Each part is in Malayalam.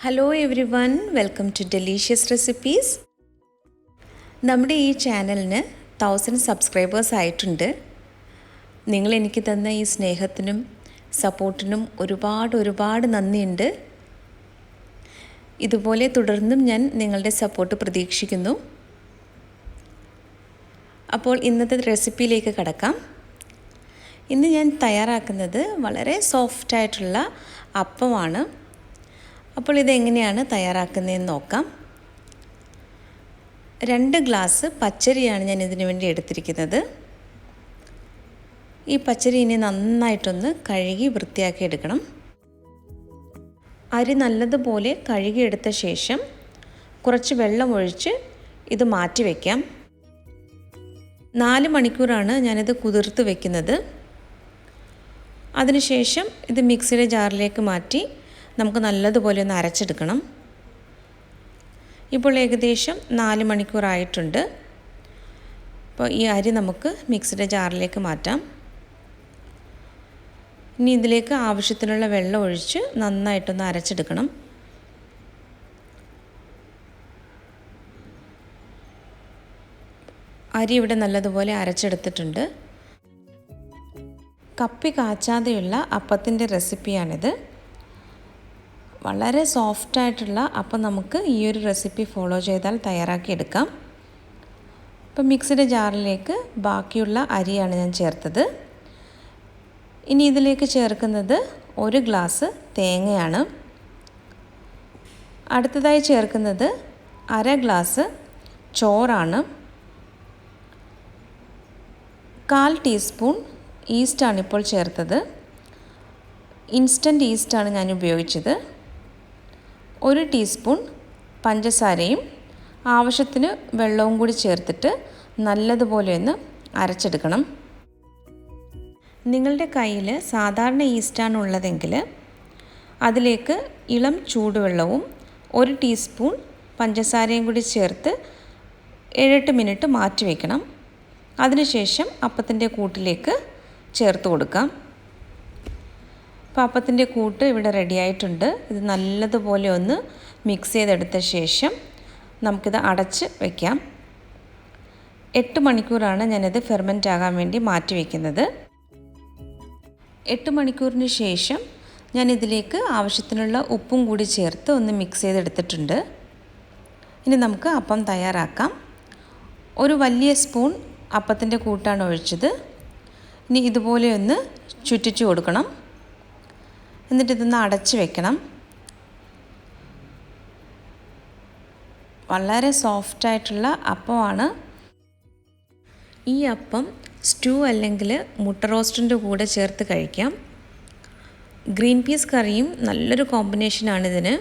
Hello everyone, welcome to delicious recipes. നമ്മുടെ ഈ ചാനലിന് 1000 സബ്സ്ക്രൈബേഴ്സ് ആയിട്ടുണ്ട്. നിങ്ങൾ എനിക്ക് തന്ന ഈ സ്നേഹത്തിനും സപ്പോർട്ടിനും ഒരുപാട് നന്ദിയുണ്ട്. ഇതുപോലെ തുടർന്നും ഞാൻ നിങ്ങളുടെ സപ്പോർട്ട് പ്രതീക്ഷിക്കുന്നു. അപ്പോൾ ഇന്നത്തെ റെസിപ്പിയിലേക്ക് കടക്കാം. ഇന്ന് ഞാൻ തയ്യാറാക്കുന്നത് വളരെ സോഫ്റ്റായിട്ടുള്ള അപ്പമാണ്. അപ്പോൾ ഇതെങ്ങനെയാണ് തയ്യാറാക്കുന്നതെന്ന് നോക്കാം. 2 ഗ്ലാസ് പച്ചരിയാണ് ഞാൻ ഇതിനു വേണ്ടി എടുത്തിരിക്കുന്നത്. ഈ പച്ചരി ഇനി നന്നായിട്ടൊന്ന് കഴുകി വൃത്തിയാക്കി എടുക്കണം. അരി നല്ലതുപോലെ കഴുകിയെടുത്ത ശേഷം കുറച്ച് വെള്ളം ഒഴിച്ച് ഇത് മാറ്റി വയ്ക്കാം. 4 മണിക്കൂറാണ് ഞാനിത് കുതിർത്ത് വയ്ക്കുന്നത്. അതിനുശേഷം ഇത് മിക്സിയുടെ ജാറിലേക്ക് മാറ്റി നമുക്ക് നല്ലതുപോലെ ഒന്ന് അരച്ചെടുക്കണം. ഇപ്പോൾ ഏകദേശം 4 മണിക്കൂറായിട്ടുണ്ട്. അപ്പോൾ ഈ അരി നമുക്ക് മിക്സിയുടെ ജാറിലേക്ക് മാറ്റാം. ഇനി ഇതിലേക്ക് ആവശ്യത്തിനുള്ള വെള്ളം ഒഴിച്ച് നന്നായിട്ടൊന്ന് അരച്ചെടുക്കണം. അരി ഇവിടെ നല്ലതുപോലെ അരച്ചെടുത്തിട്ടുണ്ട്. കപ്പി കാച്ചാതെയുള്ള അപ്പത്തിൻ്റെ റെസിപ്പിയാണിത്. വളരെ സോഫ്റ്റായിട്ടുള്ള അപ്പം നമുക്ക് ഈ ഒരു റെസിപ്പി ഫോളോ ചെയ്താൽ തയ്യാറാക്കിയെടുക്കാം. ഇപ്പം മിക്സിയുടെ ജാറിലേക്ക് ബാക്കിയുള്ള അരിയാണ് ഞാൻ ചേർത്തത്. ഇനി ഇതിലേക്ക് ചേർക്കുന്നത് 1 ഗ്ലാസ് തേങ്ങയാണ്. അടുത്തതായി ചേർക്കുന്നത് 1/2 ഗ്ലാസ് ചോറാണ്. 1/4 ടീസ്പൂൺ ഈസ്റ്റാണ് ഇപ്പോൾ ചേർത്തത്. ഇൻസ്റ്റൻറ്റ് ഈസ്റ്റാണ് ഞാൻ ഉപയോഗിച്ചത്. 1 ടീസ്പൂൺ പഞ്ചസാരയും ആവശ്യത്തിന് വെള്ളവും കൂടി ചേർത്തിട്ട് നല്ലതുപോലെ ഒന്ന് അരച്ചെടുക്കണം. നിങ്ങളുടെ കയ്യിൽ സാധാരണ ഈസ്റ്റാണ് ഉള്ളതെങ്കിൽ അതിലേക്ക് ഇളം ചൂടുവെള്ളവും 1 ടീസ്പൂൺ പഞ്ചസാരയും കൂടി ചേർത്ത് 7-8 മിനിറ്റ് മാറ്റി വയ്ക്കണം. അതിനുശേഷം അപ്പത്തിൻ്റെ കൂട്ടിലേക്ക് ചേർത്ത് കൊടുക്കാം. അപ്പോൾ അപ്പത്തിൻ്റെ കൂട്ട് ഇവിടെ റെഡി ആയിട്ടുണ്ട്. ഇത് നല്ലതുപോലെ ഒന്ന് മിക്സ് ചെയ്തെടുത്ത ശേഷം നമുക്കിത് അടച്ച് വയ്ക്കാം. 8 മണിക്കൂറാണ് ഞാനിത് ഫെർമെൻ്റ് ആകാൻ വേണ്ടി മാറ്റി വയ്ക്കുന്നത്. 8 മണിക്കൂറിന് ശേഷം ഞാൻ ഇതിലേക്ക് ആവശ്യത്തിനുള്ള ഉപ്പും കൂടി ചേർത്ത് ഒന്ന് മിക്സ് ചെയ്തെടുത്തിട്ടുണ്ട്. ഇനി നമുക്ക് അപ്പം തയ്യാറാക്കാം. ഒരു വലിയ സ്പൂൺ അപ്പത്തിൻ്റെ കൂട്ടാണ് ഒഴിച്ചത്. ഇനി ഇതുപോലെ ഒന്ന് ചുറ്റിച്ചു കൊടുക്കണം. എന്നിട്ടിതൊന്ന് അടച്ച് വെക്കണം. വളരെ സോഫ്റ്റായിട്ടുള്ള അപ്പമാണ്. ഈ അപ്പം സ്റ്റൂ അല്ലെങ്കിൽ മുട്ട റോസ്റ്റിൻ്റെ കൂടെ ചേർത്ത് കഴിക്കാം. ഗ്രീൻ പീസ് കറിയും നല്ലൊരു കോമ്പിനേഷനാണിതിന്.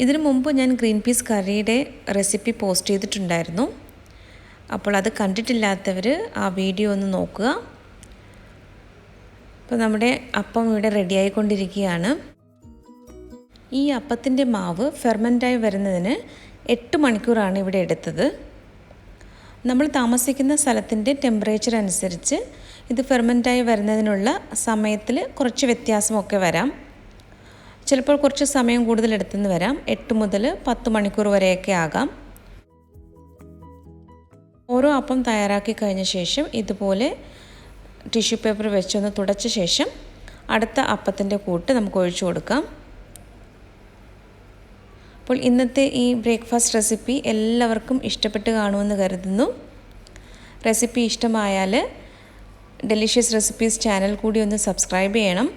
ഇതിനു മുമ്പ് ഞാൻ ഗ്രീൻ പീസ് കറിയുടെ റെസിപ്പി പോസ്റ്റ് ചെയ്തിട്ടുണ്ടായിരുന്നു. അപ്പോൾ അത് കണ്ടിട്ടില്ലാത്തവർ ആ വീഡിയോ ഒന്ന് നോക്കുക. അപ്പോൾ നമ്മുടെ അപ്പം ഇവിടെ റെഡിയായിക്കൊണ്ടിരിക്കുകയാണ്. ഈ അപ്പത്തിൻ്റെ മാവ് ഫെർമെൻ്റായി വരുന്നതിന് 8 മണിക്കൂറാണ് ഇവിടെ എടുത്തത്. നമ്മൾ താമസിക്കുന്ന സ്ഥലത്തിൻ്റെ ടെമ്പറേച്ചർ അനുസരിച്ച് ഇത് ഫെർമെൻ്റായി വരുന്നതിനുള്ള സമയത്തിൽ കുറച്ച് വ്യത്യാസമൊക്കെ വരാം. ചിലപ്പോൾ കുറച്ച് സമയം കൂടുതൽ എടുത്തെന്ന് വരാം. 8 മുതൽ 10 മണിക്കൂർ വരെയൊക്കെ ആകാം. ഓരോ അപ്പം തയ്യാറാക്കി കഴിഞ്ഞ ശേഷം ഇതുപോലെ ടിഷ്യൂ പേപ്പർ വെച്ചൊന്ന് തുടച്ച ശേഷം അടുത്ത അപ്പത്തിൻ്റെ കൂട്ട് നമുക്ക് ഒഴിച്ചു കൊടുക്കാം. അപ്പോൾ ഇന്നത്തെ ഈ ബ്രേക്ക്ഫാസ്റ്റ് റെസിപ്പി എല്ലാവർക്കും ഇഷ്ടപ്പെട്ട് കാണുമെന്ന് കരുതുന്നു. റെസിപ്പി ഇഷ്ടമായാൽ ഡെലീഷ്യസ് റെസിപ്പീസ് ചാനൽ കൂടി ഒന്ന് സബ്സ്ക്രൈബ് ചെയ്യണം.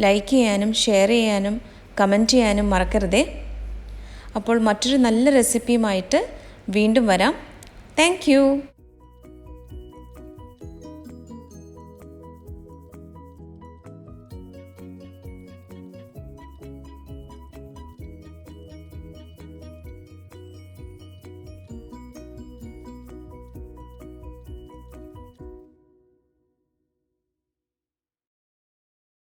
ലൈക്ക് ചെയ്യാനും ഷെയർ ചെയ്യാനും കമൻറ്റ് ചെയ്യാനും മറക്കരുതേ. അപ്പോൾ മറ്റൊരു നല്ല റെസിപ്പിയുമായിട്ട് വീണ്ടും വരാം. Thank you.